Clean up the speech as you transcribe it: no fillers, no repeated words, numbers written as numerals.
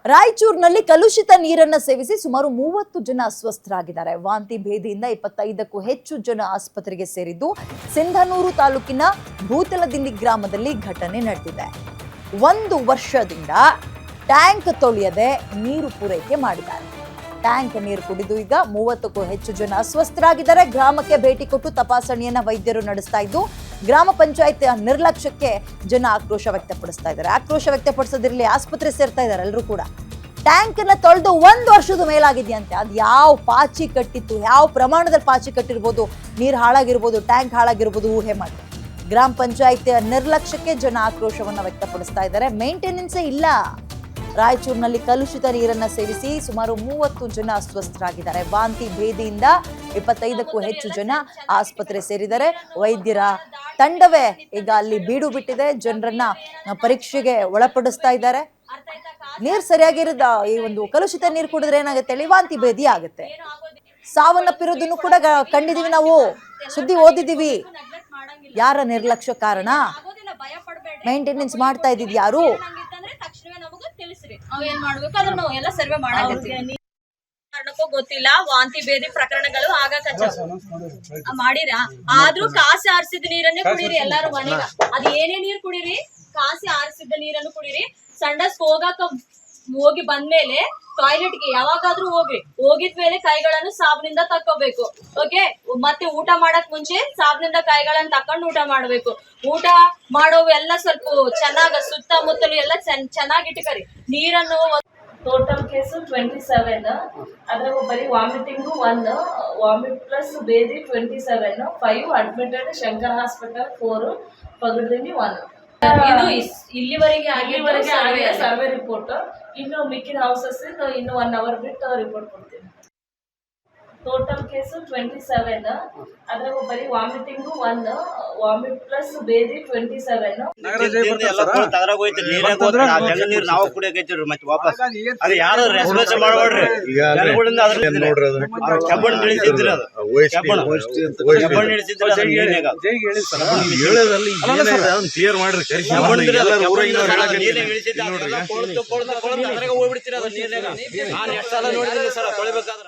ರಾಯಚೂರಿನಲ್ಲಿ ಕಲುಷಿತ ನೀರನ್ನು ಸೇವಿಸಿ ಸುಮಾರು 30 ಜನ ಅಸ್ವಸ್ಥರಾಗಿದ್ದಾರೆ. ವಾಂತಿ ಭೇದಿಯಿಂದ 25ಕ್ಕೂ ಹೆಚ್ಚು ಜನ ಆಸ್ಪತ್ರೆಗೆ ಸೇರಿದ್ದು ಸಿಂಧನೂರು ತಾಲೂಕಿನ ಭೂತಲದಿಂಡಿ ಗ್ರಾಮದಲ್ಲಿ ಘಟನೆ ನಡೆದಿದೆ. 1 ವರ್ಷದಿಂದ ಟ್ಯಾಂಕ್ ತೊಳೆಯದೆ ನೀರು ಪೂರೈಕೆ ಮಾಡಿದ್ದಾರೆ. ಟ್ಯಾಂಕ್ ನೀರು ಕುಡಿದು ಈಗ 30ಕ್ಕೂ ಹೆಚ್ಚು ಜನ ಅಸ್ವಸ್ಥರಾಗಿದ್ದಾರೆ. ಗ್ರಾಮಕ್ಕೆ ಭೇಟಿ ಕೊಟ್ಟು ತಪಾಸಣೆಯನ್ನ ವೈದ್ಯರು ನಡೆಸ್ತಾ ಇದ್ದು ಗ್ರಾಮ ಪಂಚಾಯತ್ ನಿರ್ಲಕ್ಷ್ಯಕ್ಕೆ ಜನ ಆಕ್ರೋಶ ವ್ಯಕ್ತಪಡಿಸ್ತಾ ಇದ್ದಾರೆ. ಆಕ್ರೋಶ ವ್ಯಕ್ತಪಡಿಸೋದಿರಲಿ, ಆಸ್ಪತ್ರೆ ಸೇರ್ತಾ ಇದ್ದಾರೆ ಎಲ್ಲರೂ ಕೂಡ. ಟ್ಯಾಂಕ್ ಅನ್ನ ತೊಳೆದು 1 ವರ್ಷದ ಮೇಲಾಗಿದೆಯಂತೆ. ಅದು ಯಾವ ಪಾಚಿ ಕಟ್ಟಿತ್ತು, ಯಾವ ಪ್ರಮಾಣದಲ್ಲಿ ಪಾಚಿ ಕಟ್ಟಿರ್ಬೋದು, ನೀರು ಹಾಳಾಗಿರ್ಬೋದು, ಟ್ಯಾಂಕ್ ಹಾಳಾಗಿರ್ಬೋದು, ಊಹೆ ಮಾಡಿ. ಗ್ರಾಮ ಪಂಚಾಯತ್ ನಿರ್ಲಕ್ಷ್ಯಕ್ಕೆ ಜನ ಆಕ್ರೋಶವನ್ನ ವ್ಯಕ್ತಪಡಿಸ್ತಾ ಇದ್ದಾರೆ. ಮೇಂಟೆನೆನ್ಸೇ ಇಲ್ಲ. ರಾಯಚೂರಿನಲ್ಲಿ ಕಲುಷಿತ ನೀರನ್ನ ಸೇವಿಸಿ ಸುಮಾರು 30 ಜನ ಅಸ್ವಸ್ಥರಾಗಿದ್ದಾರೆ. ವಾಂತಿ ಭೇದಿಯಿಂದ 25ಕ್ಕೂ ಹೆಚ್ಚು ಜನ ಆಸ್ಪತ್ರೆ ಸೇರಿದ್ದಾರೆ. ವೈದ್ಯರ ತಂಡವೇ ಈಗ ಅಲ್ಲಿ ಬೀಡು ಬಿಟ್ಟಿದೆ. ಜನರನ್ನ ಪರೀಕ್ಷೆಗೆ ಒಳಪಡಿಸ್ತಾ ಇದ್ದಾರೆ. ನೀರು ಸರಿಯಾಗಿರದ ಈ ಒಂದು ಕಲುಷಿತ ನೀರು ಕುಡಿದ್ರೆ ಏನಾಗುತ್ತೆ ಹೇಳಿ, ವಾಂತಿ ಭೇದಿ ಆಗುತ್ತೆ. ಸಾವನ್ನಪ್ಪಿರೋದನ್ನು ಕೂಡ ಕಂಡಿದೀವಿ, ನಾವು ಸುದ್ದಿ ಓದಿದೀವಿ. ಯಾರ ನಿರ್ಲಕ್ಷ್ಯ ಕಾರಣ? ಮೇಂಟೆನೆನ್ಸ್ ಮಾಡ್ತಾ ಇದ್ದಿದ್ ಯಾರು? ಗೊತ್ತಿಲ್ಲ. ವಾಂತಿ ಭೇದಿ ಪ್ರಕರಣಗಳು ಮಾಡಿರ, ಆದ್ರೂ ಕಾಸಿ ಆರಿಸಿದ ನೀರನ್ನೇ ಕುಡೀರಿ ಎಲ್ಲಾರು ಮನೆಗ. ಅದ್ ಏನೇ ನೀರ್ ಕುಡೀರಿ, ಕಾಸಿ ಆರಿಸಿದ ನೀರನ್ನು ಕುಡೀರಿ. ಸಂಡಸ್ ಹೋಗಿ ಬಂದ್ಮೇಲೆ ಟಾಯ್ಲೆಟ್ಗೆ ಯಾವಾಗಾದ್ರೂ ಹೋಗಿದ್ಮೇಲೆ ಕೈಗಳನ್ನು ಸಾಬನಿಂದ ತಕ್ಕೋಬೇಕು. ಓಕೆ, ಮತ್ತೆ ಊಟ ಮಾಡಕ್ ಮುಂಚೆ ಸಾಬನಿಂದ ಕೈಗಳನ್ನು ತಕೊಂಡು ಊಟ ಮಾಡ್ಬೇಕು. ಊಟ ಮಾಡೋವು ಎಲ್ಲ ಸ್ವಲ್ಪ ಚೆನ್ನಾಗ ಸುತ್ತಮುತ್ತಲು ಎಲ್ಲ ಚೆನ್ನಾಗಿ ಇಟ್ಕರಿ. ನೀರನ್ನು ಟೋಟಲ್ ಕೇಸು 27, ಅದ್ರಾಗ ಬರೀ ವಾಮಿಟಿಂಗು 1, ವಾಮಿಟ್ ಪ್ಲಸ್ ಬೇದಿ 27, 5 ಅಡ್ಮಿಟೆಡ್ ಶಂಕರ್ ಹಾಸ್ಪಿಟಲ್, 4 ಪಗಡ್ದಿಂಡಿ 1. ಇದು ಇಲ್ಲಿವರೆಗೆ ಆಗಿದೆ ಸರ್ವೆ ರಿಪೋರ್ಟ್. ಇನ್ನು ಮಿಕ್ಕಿದ ಹೌಸಸ್ ಇನ್ನು 1 hour ಬಿಟ್ಟು ರಿಪೋರ್ಟ್ ಕೊಡ್ತೀನಿ. ಟೋಟಲ್ ಕೇಸು 27, ಅದ್ರಾಗ ಬರೀ ವಾಮಿಟಿಂಗು 1, ವಾಮಿಟ್ ಪ್ಲಸ್ ಬೇದಿ 27. ನಾವು ಕುಡಿಯಕೈತಿವ್ರಿ ಮತ್ತೆ ವಾಪಸ್ ಅದು ಯಾರು ರೆಸ್ಪಾನ್ಸ್ ಮಾಡಬೇಡ್ರಿ. ಜನಗಳಿಂದ ಕಬ್ಬಣ ಇಳಿಸಿದ್ರಿ, ಅದು ಕಬ್ಬಣ ಇಳಿಸಿದ್ರಿ. ಕ್ಲಿಯರ್ ಮಾಡ್ರಿ, ಹೋಗ್ಬಿಡ್ತೀರ ಅದು ನೀರ್ನಾಗ. ನಾನು ಎಷ್ಟು ಸಲ ನೋಡಿದ್ರಿ ಸರ್ ತೊಳಿಬೇಕಾದ್ರ.